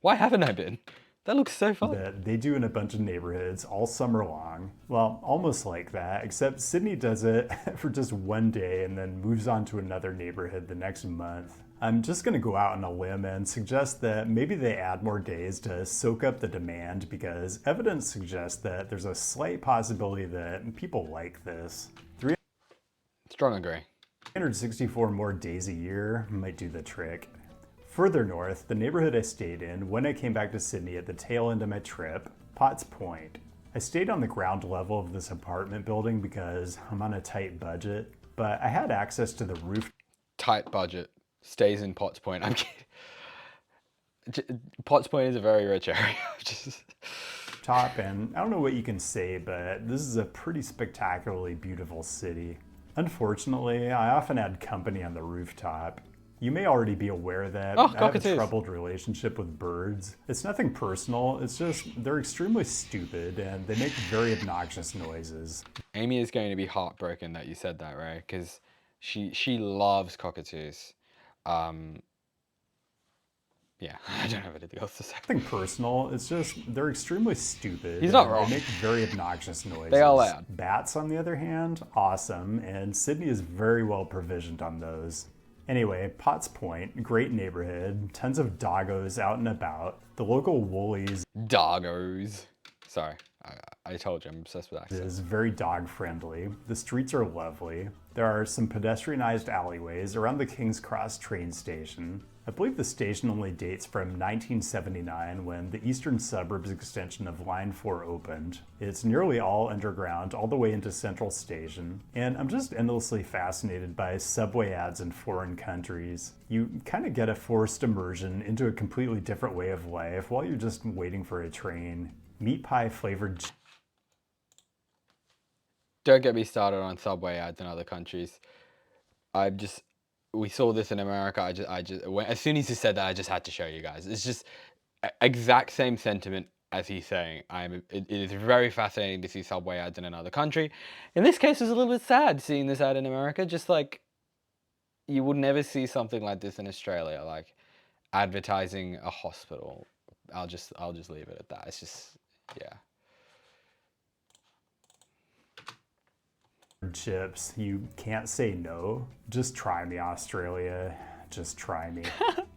S1: Why haven't I been? That looks so fun.
S2: that they do in a bunch of neighborhoods all summer long. Well, almost like that, except Sydney does it for just one day and then moves on to another neighborhood the next month. I'm just gonna go out on a limb and suggest that maybe they add more days to soak up the demand because evidence suggests that there's a slight possibility that people like this.
S1: Strong agree.
S2: 364 more days a year might do the trick. Further north, the neighborhood I stayed in when I came back to Sydney at the tail end of my trip, Potts Point. I stayed on the ground level of this apartment building because I'm on a tight budget, but I had access to the roof
S1: Tight budget. Stays in Potts Point. I'm kidding. Potts Point is a very rich area. Just
S2: top, and I don't know what you can say, but this is a pretty spectacularly beautiful city. Unfortunately, I often had company on the rooftop. You may already be aware that I have a
S1: cockatoos.
S2: troubled relationship with birds. It's nothing personal, it's just they're extremely stupid and they make very obnoxious noises.
S1: Amy is going to be heartbroken that you said that, right? Because she loves cockatoos. Yeah, I don't have anything else to say.
S2: Nothing personal, it's just they're extremely stupid.
S1: He's not
S2: and
S1: wrong.
S2: They make very obnoxious noises.
S1: They are loud.
S2: Bats, on the other hand, awesome, and Sydney is very well provisioned on those. Anyway, Potts Point, great neighborhood, tons of doggos out and about. The local Woolies
S1: Doggos. Sorry, I told you I'm obsessed with accents.
S2: is very dog friendly. The streets are lovely. There are some pedestrianized alleyways around the King's Cross train station. I believe the station only dates from 1979 when the Eastern Suburbs extension of Line 4 opened. It's nearly all underground all the way into Central Station, and I'm just endlessly fascinated by subway ads in foreign countries. You kind of get a forced immersion into a completely different way of life while you're just waiting for a train. Meat pie flavored
S1: Don't get me started on Subway ads in other countries. We saw this in America. As soon as you said that, I just had to show you guys. It's just exact same sentiment as he's saying. It is very fascinating to see Subway ads in another country. In this case, it's a little bit sad seeing this ad in America. Just like you would never see something like this in Australia, like advertising a hospital. I'll just leave it at that. It's just yeah.
S2: Chips, you can't say no. Just try me, Australia. Just try me.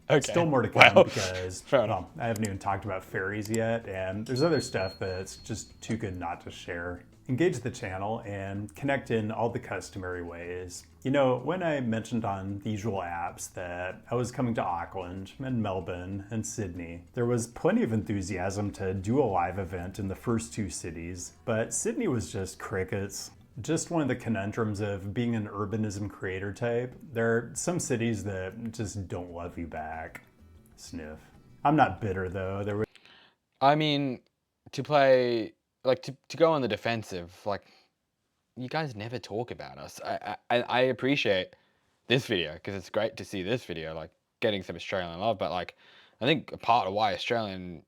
S1: Okay.
S2: Still more to come
S1: Well,
S2: because,
S1: fair enough.
S2: well, I haven't even talked about fairies yet, and there's other stuff that's just too good not to share. Engage the channel and connect in all the customary ways. You know, when I mentioned on the usual apps that I was coming to Auckland and Melbourne and Sydney, there was plenty of enthusiasm to do a live event in the first two cities, but Sydney was just crickets. Just one of the conundrums of being an urbanism creator type. There are some cities that just don't love you back. Sniff. I'm not bitter though. There was
S1: I mean, to play like to go on the defensive, like you guys never talk about us. I appreciate this video because it's great to see this video like getting some Australian love, but like I think a part of why Australians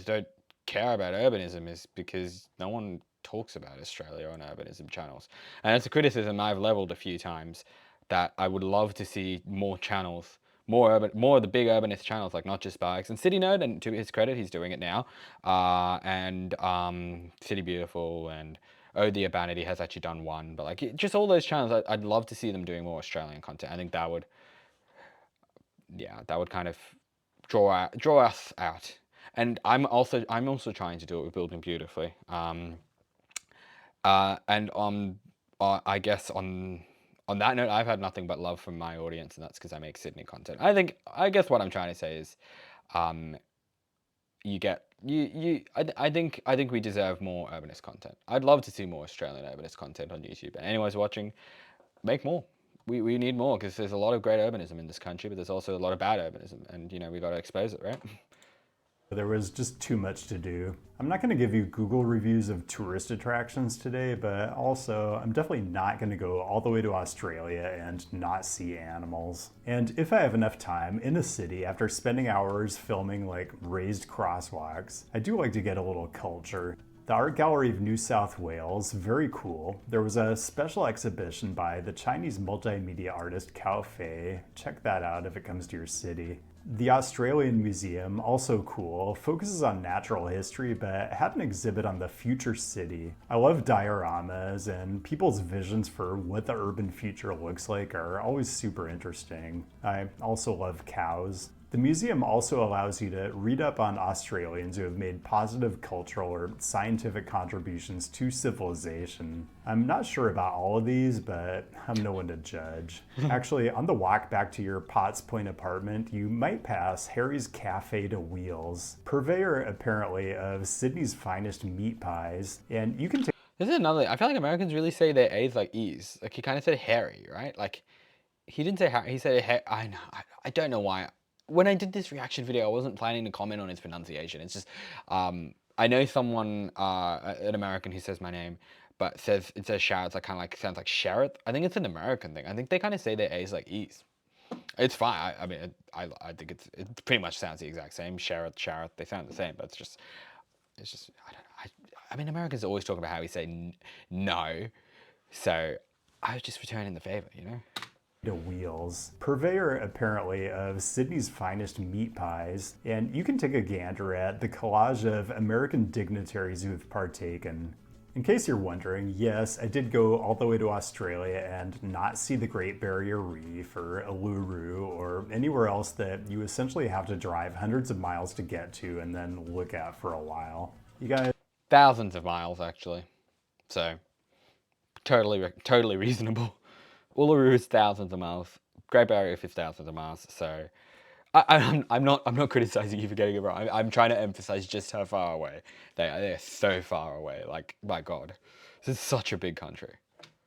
S1: don't care about urbanism is because no one talks about Australia on urbanism channels. And it's a criticism I've leveled a few times that I would love to see more channels, more of the big urbanist channels, like not just Bikes and City Nerd. And to his credit, he's doing it now. And City Beautiful and Oh the Urbanity has actually done one, but like just all those channels, I'd love to see them doing more Australian content. I think that would, yeah, that would kind of draw us out. And I'm also trying to do it with Building Beautifully. And I guess on that note, I've had nothing but love from my audience, and that's because I make Sydney content. I guess what I'm trying to say is, um, you get you I think we deserve more urbanist content. I'd love to see more Australian urbanist content on YouTube. And anyone watching, make more. We need more because there's a lot of great urbanism in this country, but there's also a lot of bad urbanism, and we got to expose it, right?
S2: just too much to do. I'm not going to give you Google reviews of tourist attractions today, but also I'm definitely not going to go all the way to Australia and not see animals. And if I have enough time in a city after spending hours filming like raised crosswalks, I do like to get a little culture. The Art Gallery of New South Wales, very cool. There was a special exhibition by the Chinese multimedia artist Cao Fei. Check that out if it comes to your city. The Australian Museum, also cool, focuses on natural history but had an exhibit on the future city. I love dioramas, and people's visions for what the urban future looks like are always super interesting. I also love cows. The museum also allows you to read up on Australians who have made positive cultural or scientific contributions to civilization. I'm not sure about all of these, but I'm no one to judge. Actually, on the walk back to your Potts Point apartment, you might pass Harry's Cafe to Wheels, purveyor apparently of Sydney's finest meat pies, and you can take
S1: This is another. I feel like Americans really say their A's like E's. Like he kind of said Harry, right? Like he didn't say Harry. He said I know. I don't know why. When I did this reaction video, I wasn't planning to comment on his pronunciation. It's just, I know someone, an American who says my name, but it says Sharrett. It's like kind of like sounds like Sharrett. I think it's an American thing. I think they kind of say their A's like E's. It's fine. I mean, I think it pretty much sounds the exact same. Sharrett. They sound the same, but it's just I don't know. I mean, Americans always talk about how we say no, so I was just returning the favor.
S2: to Wheels, purveyor apparently of Sydney's finest meat pies, and you can take a gander at the collage of American dignitaries who have partaken. In case you're wondering, yes, I did go all the way to Australia and not see the Great Barrier Reef or Uluru or anywhere else that you essentially have to drive hundreds of miles to get to and then look at for a while. You guys
S1: Thousands of miles actually, so totally reasonable. Uluru is thousands of miles. Great Barrier Reef is thousands of miles. So I'm not criticizing you for getting it wrong. I'm trying to emphasize just how far away they are. They're so far away. Like my God, this is such a big country.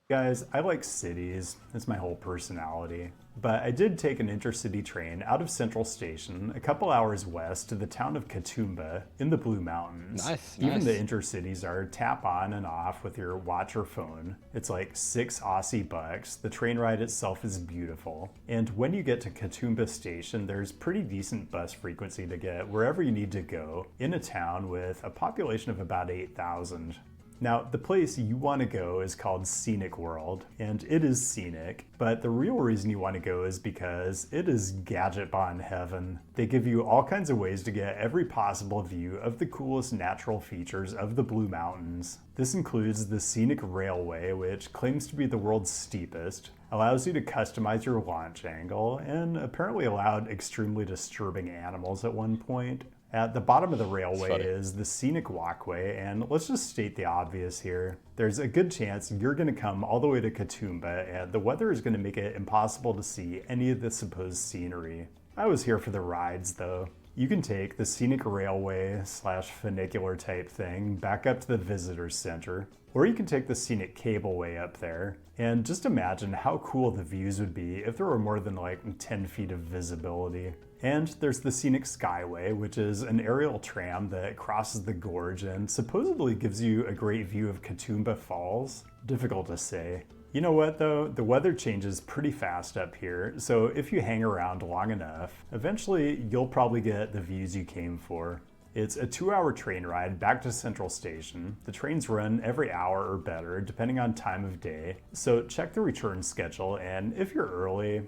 S2: Guys, I like cities. It's my whole personality. But I did take an intercity train out of Central Station a couple hours west to the town of Katoomba in the Blue Mountains.
S1: Nice,
S2: Even the
S1: nice.
S2: intercities are tap on and off with your watch or phone. It's like 6 Aussie bucks. The train ride itself is beautiful. And when you get to Katoomba Station, there's pretty decent bus frequency to get wherever you need to go in a town with a population of about 8,000. Now, the place you want to go is called Scenic World, and it is scenic, but the real reason you want to go is because it is gadget bond heaven. They give you all kinds of ways to get every possible view of the coolest natural features of the Blue Mountains. This includes the Scenic Railway, which claims to be the world's steepest, allows you to customize your launch angle, and apparently allowed extremely disturbing animals at one point. At the bottom of the railway is the scenic walkway, and let's just state the obvious here. There's a good chance you're going to come all the way to Katoomba, and the weather is going to make it impossible to see any of the supposed scenery. I was here for the rides, though. You can take the scenic railway slash funicular type thing back up to the visitor center, or you can take the scenic cableway up there. And just imagine how cool the views would be if there were more than like 10 feet of visibility. And there's the Scenic Skyway, which is an aerial tram that crosses the gorge and supposedly gives you a great view of Katoomba Falls. Difficult to say. You know what though? The weather changes pretty fast up here, so if you hang around long enough, eventually you'll probably get the views you came for. It's a 2-hour train ride back to Central Station. The trains run every hour or better, depending on time of day. So check the return schedule, and if you're early,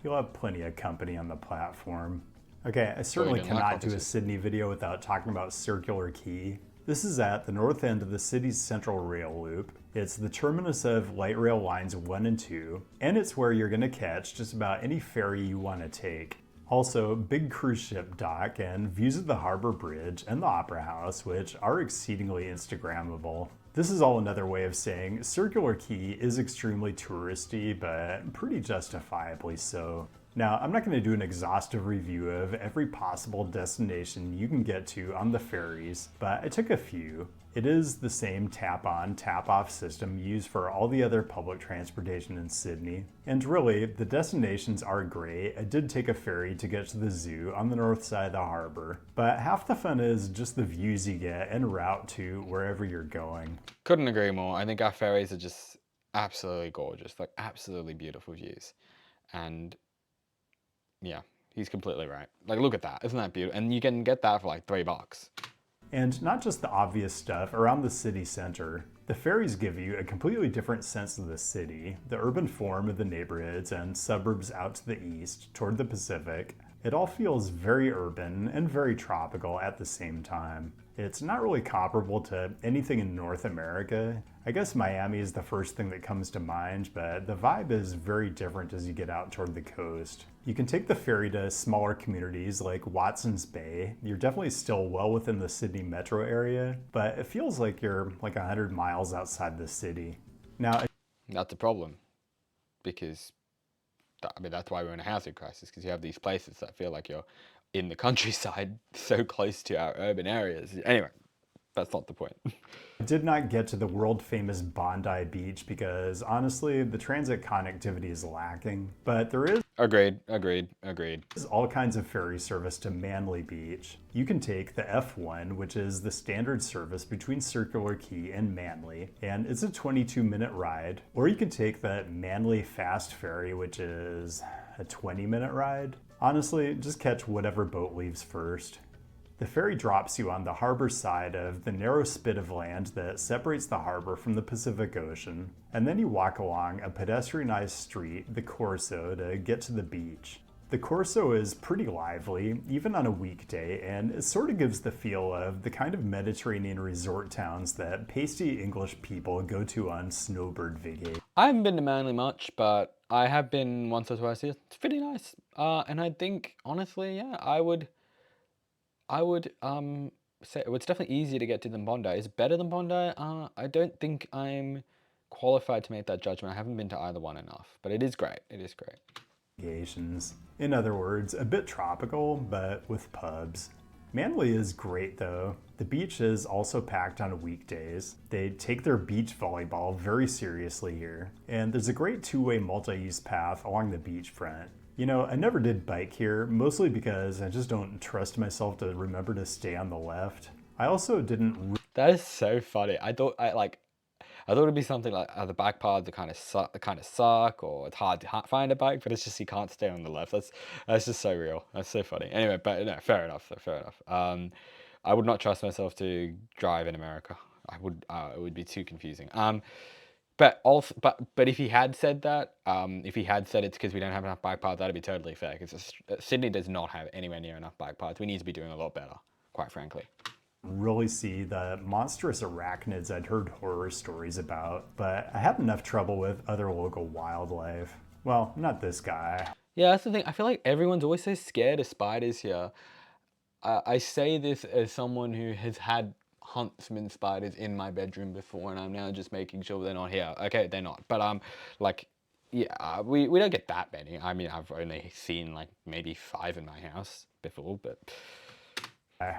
S2: you'll have plenty of company on the platform. Okay, I certainly cannot do a Sydney video without talking about Circular Quay. This is at the north end of the city's central rail loop. It's the terminus of light rail lines 1 and 2, and it's where you're going to catch just about any ferry you want to take. Also, big cruise ship dock and views of the harbor bridge and the opera house, which are exceedingly Instagrammable. This is all another way of saying Circular Quay is extremely touristy, but pretty justifiably so. Now, I'm not going to do an exhaustive review of every possible destination you can get to on the ferries, but I took a few. It is the same tap-on, tap-off system used for all the other public transportation in Sydney. And really, the destinations are great. I did take a ferry to get to the zoo on the north side of the harbor, but half the fun is just the views you get en route to wherever you're going.
S1: Couldn't agree more. I think our ferries are just absolutely gorgeous, like absolutely beautiful views. And yeah, he's completely right. Like, look at that. Isn't that beautiful? And you can get that for like $3.
S2: And not just the obvious stuff around the city center. The ferries give you a completely different sense of the city, the urban form of the neighborhoods and suburbs out to the east, toward the Pacific. It all feels very urban and very tropical at the same time. It's not really comparable to anything in North America. I guess Miami is the first thing that comes to mind, but the vibe is very different as you get out toward the coast. You can take the ferry to smaller communities like Watson's Bay. You're definitely still well within the Sydney metro area, but it feels like you're like 100 miles outside the city. Now,
S1: That's a problem because that's why we're in a housing crisis, because you have these places that feel like you're in the countryside so close to our urban areas. Anyway, that's not the point.
S2: I did not get to the world famous Bondi Beach because honestly, the transit connectivity is lacking, but there is
S1: Agreed.
S2: all kinds of ferry service to Manly Beach. You can take the F1, which is the standard service between Circular Quay and Manly, and it's a 22-minute ride. Or you can take the Manly Fast Ferry, which is a 20-minute ride. Honestly, just catch whatever boat leaves first. The ferry drops you on the harbor side of the narrow spit of land that separates the harbor from the Pacific Ocean, and then you walk along a pedestrianized street, the Corso, to get to the beach. The Corso is pretty lively, even on a weekday, and it sort of gives the feel of the kind of Mediterranean resort towns that pasty English people go to on snowbird vacation.
S1: I haven't been to Manly much, but I have been once or twice here. It's pretty nice. And I think, honestly, yeah, I would say it's definitely easier to get to than Bondi. Is it better than Bondi? I don't think I'm qualified to make that judgment. I haven't been to either one enough, but it is great. It is great.
S2: In other words, a bit tropical, but with pubs. Manly is great though. The beach is also packed on weekdays. They take their beach volleyball very seriously here, and there's a great two-way multi-use path along the beachfront. You know, I never did bike here, mostly because I just don't trust myself to remember to stay on the left. I also didn't
S1: That is so funny. I thought it'd be something like the bike paths are kind of suck, or it's hard to find a bike, but it's just you can't stay on the left. That's just so real. That's so funny. Anyway, but no, fair enough. Fair enough. I would not trust myself to drive in America. I would. It would be too confusing. But also, but if he had said that, if he had said it's because we don't have enough bike paths, that'd be totally fair. Because Sydney does not have anywhere near enough bike paths. We need to be doing a lot better, quite frankly.
S2: really see the monstrous arachnids I'd heard horror stories about, but I have enough trouble with other local wildlife. Well, not this guy.
S1: Yeah, that's the thing. I feel like everyone's always so scared of spiders here. I say this as someone who has had huntsman spiders in my bedroom before, and I'm now just making sure they're not here. Okay, they're not, but like, yeah, we don't get that many. I mean, I've only seen like maybe 5 in my house before, but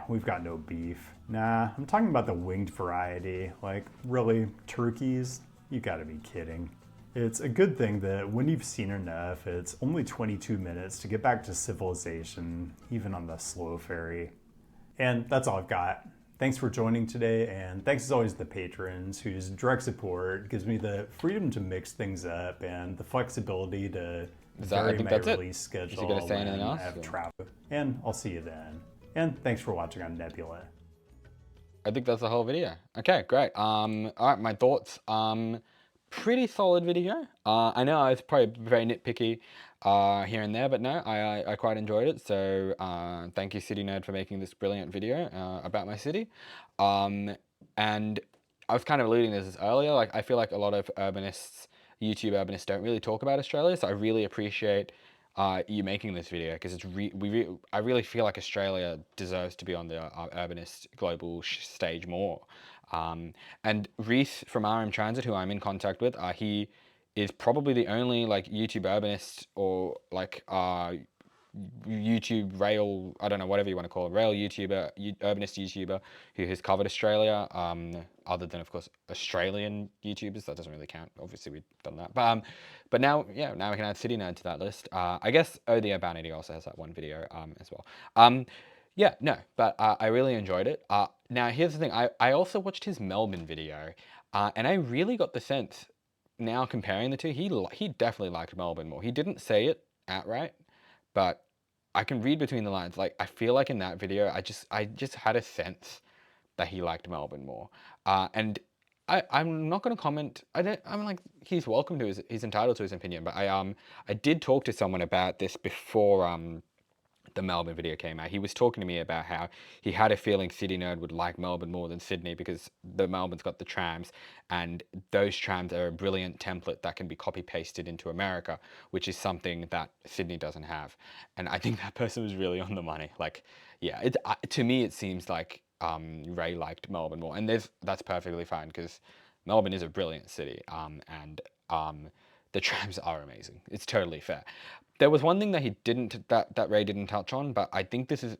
S2: We've got no beef. Nah, I'm talking about the winged variety. Like, really, turkeys? You gotta be kidding. It's a good thing that when you've seen enough, it's only 22 minutes to get back to civilization, even on the slow ferry. And that's all I've got. Thanks for joining today, and thanks as always to the patrons whose direct support gives me the freedom to mix things up and the flexibility to
S1: I
S2: vary
S1: think
S2: my
S1: that's it.
S2: release
S1: Is
S2: schedule
S1: he gonna say anything
S2: when I
S1: else?
S2: have travel. And I'll see you then. And thanks for watching on Nebula.
S1: I think that's the whole video. Okay, great. All right, my thoughts. Pretty solid video. I know I was probably very nitpicky here and there, but no, I quite enjoyed it. So thank you, City Nerd, for making this brilliant video about my city. And I was kind of alluding to this earlier. Like, I feel like a lot of YouTube urbanists, don't really talk about Australia. So I really appreciate you making this video, because I really feel like Australia deserves to be on the urbanist global stage more. And Reese from RM Transit, who I'm in contact with, he is probably the only like YouTube urbanist, or like YouTube rail, I don't know, whatever you want to call it, rail YouTuber, urbanist YouTuber who has covered Australia, other than, of course, Australian YouTubers. That doesn't really count. Obviously, we've done that. But now, yeah, now we can add City Nerd to that list. I guess Oh the Urbanity also has that one video as well. Yeah, no, but I really enjoyed it. Now, here's the thing. I also watched his Melbourne video, and I really got the sense, now comparing the two, he definitely liked Melbourne more. He didn't say it outright, but I can read between the lines. Like, I feel like in that video, I just had a sense that he liked Melbourne more. And I'm not going to comment. I'm like, he's welcome to he's entitled to his opinion. But I did talk to someone about this before the Melbourne video came out. He was talking to me about how he had a feeling City Nerd would like Melbourne more than Sydney, because the Melbourne's got the trams, and those trams are a brilliant template that can be copy pasted into America, which is something that Sydney doesn't have. And I think that person was really on the money. Like, yeah, to me it seems like Ray liked Melbourne more, and that's perfectly fine, because Melbourne is a brilliant city, and the trams are amazing. It's totally fair. There was one thing that that Ray didn't touch on, but I think this is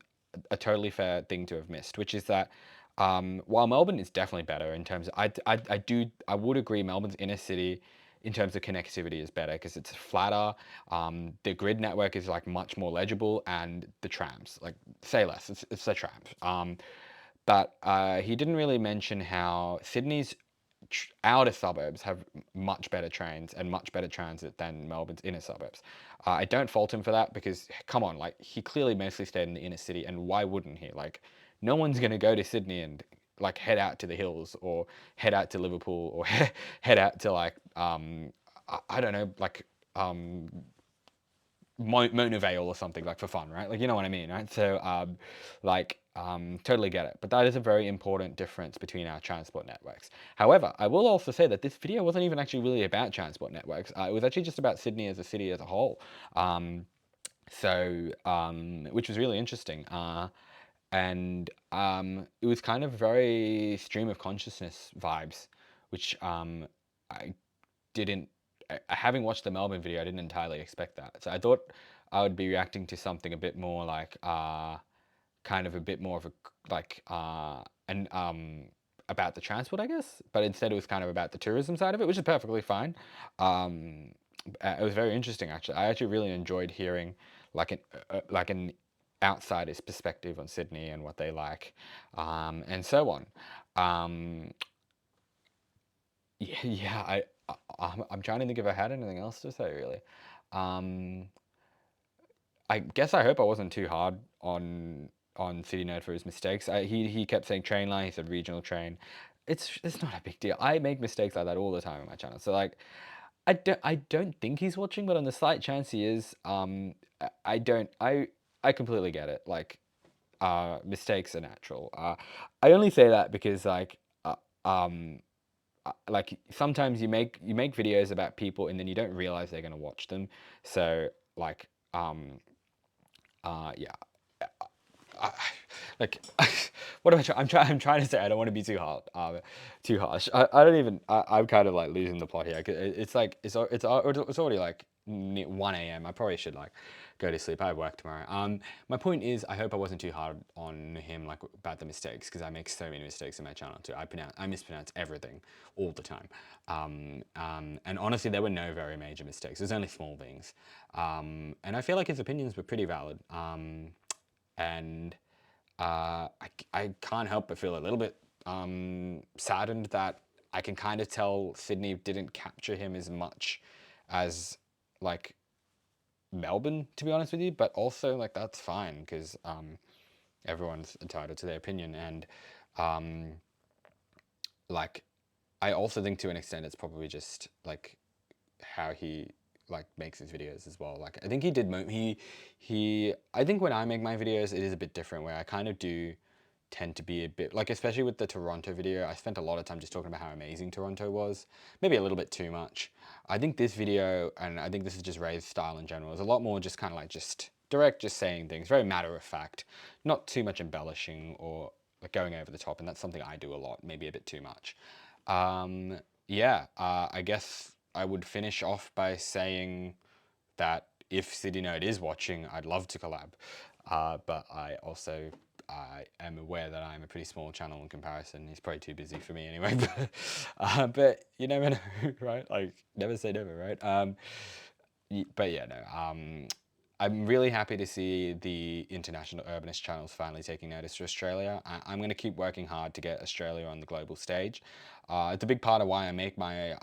S1: a totally fair thing to have missed, which is that while Melbourne is definitely better in terms of, I would agree Melbourne's inner city in terms of connectivity is better, because it's flatter. The grid network is like much more legible, and the trams, like, say less, it's the trams. But he didn't really mention how Sydney's outer suburbs have much better trains and much better transit than Melbourne's inner suburbs. I don't fault him for that, because, come on, like, he clearly mostly stayed in the inner city, and why wouldn't he? Like, no one's going to go to Sydney and like head out to the hills, or head out to Liverpool, or head out to like I don't know, like Mona Vale or something, like, for fun, right? Like, you know what I mean, right? So, totally get it. But that is a very important difference between our transport networks. However, I will also say that this video wasn't even actually really about transport networks. It was actually just about Sydney as a city as a whole. Which was really interesting. And it was kind of very stream of consciousness vibes, which I didn't, having watched the Melbourne video, I didn't entirely expect that. So I thought I would be reacting to something a bit more like, kind of a bit more of a, like, and about the transport, I guess, but instead it was kind of about the tourism side of it, which is perfectly fine. Um, it was very interesting, actually. I actually really enjoyed hearing like an outsider's perspective on Sydney and what they like, and so on. Um, yeah, yeah. I'm trying to think if I had anything else to say, really. Um, I guess I hope I wasn't too hard on City Nerd for his mistakes. He kept saying train line. He said regional train. It's not a big deal. I make mistakes like that all the time on my channel. So like, I don't think he's watching, but on the slight chance he is, I don't I completely get it. Like, mistakes are natural. I only say that because um like sometimes you make videos about people and then you don't realize they're gonna watch them. So like yeah. I, like what am I trying? I'm trying to say I don't want to be too hard, too harsh. I don't even. I'm kind of like losing the plot here. 'Cause it's like it's already like 1 a.m. I probably should like go to sleep. I have work tomorrow. My point is, I hope I wasn't too hard on him like about the mistakes, because I make so many mistakes in my channel too. I mispronounce everything all the time. And honestly, there were no very major mistakes. There's only small things. And I feel like his opinions were pretty valid. And I can't help but feel a little bit saddened that I can kind of tell Sydney didn't capture him as much as like Melbourne, to be honest with you. But also like that's fine, because everyone's entitled to their opinion. And um, like I also think to an extent it's probably just like how he like makes his videos as well. Like I think he did he I think when I make my videos it is a bit different, where I kind of do tend to be a bit like, especially with the Toronto video, I spent a lot of time just talking about how amazing Toronto was, maybe a little bit too much. I think this video, and I think this is just Ray's style in general, is a lot more just kind of like just direct, just saying things, very matter of fact, not too much embellishing or like going over the top, and that's something I do a lot, maybe a bit too much. Um, yeah, I guess I would finish off by saying that if City Nerd is watching, I'd love to collab. But I am aware that I'm a pretty small channel in comparison. He's probably too busy for me anyway. But you never know, right? Like, never say never, right? But yeah, no. I'm really happy to see the international urbanist channels finally taking notice to Australia. I'm going to keep working hard to get Australia on the global stage. It's a big part of why I make my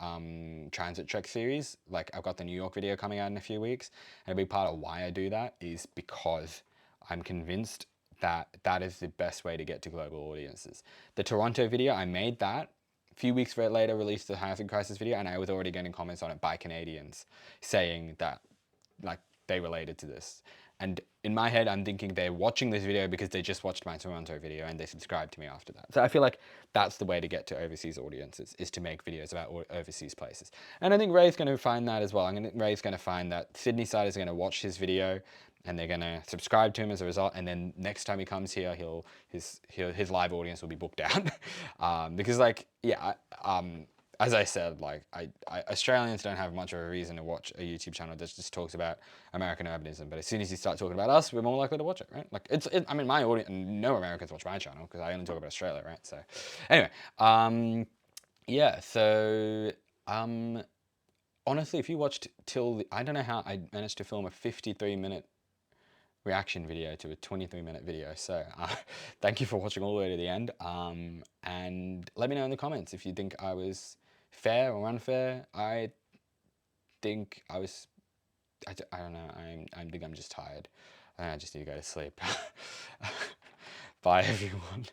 S1: transit trek series. Like, I've got the New York video coming out in a few weeks, and a big part of why I do that is because I'm convinced that that is the best way to get to global audiences. The Toronto video, I made that. A few weeks later, released the housing crisis video, and I was already getting comments on it by Canadians saying that like they related to this. And in my head, I'm thinking they're watching this video because they just watched my Toronto video and they subscribed to me after that. So I feel like that's the way to get to overseas audiences, is to make videos about overseas places. And I think Ray's going to find that as well. Ray's going to find that Sydney side is going to watch his video and they're going to subscribe to him as a result. And then next time he comes here, his live audience will be booked out. Because like, yeah, as I said, like Australians don't have much of a reason to watch a YouTube channel that just talks about American urbanism. But as soon as you start talking about us, we're more likely to watch it, right? Like I mean, my audience, no Americans watch my channel because I only talk about Australia, right? So, anyway, yeah. So, um, honestly, if you watched till I don't know how I managed to film a 53-minute reaction video to a 23-minute video. So thank you for watching all the way to the end. And let me know in the comments if you think I was fair or unfair. I think I was, I don't know, I think I'm just tired. I just need to go to sleep. Bye everyone.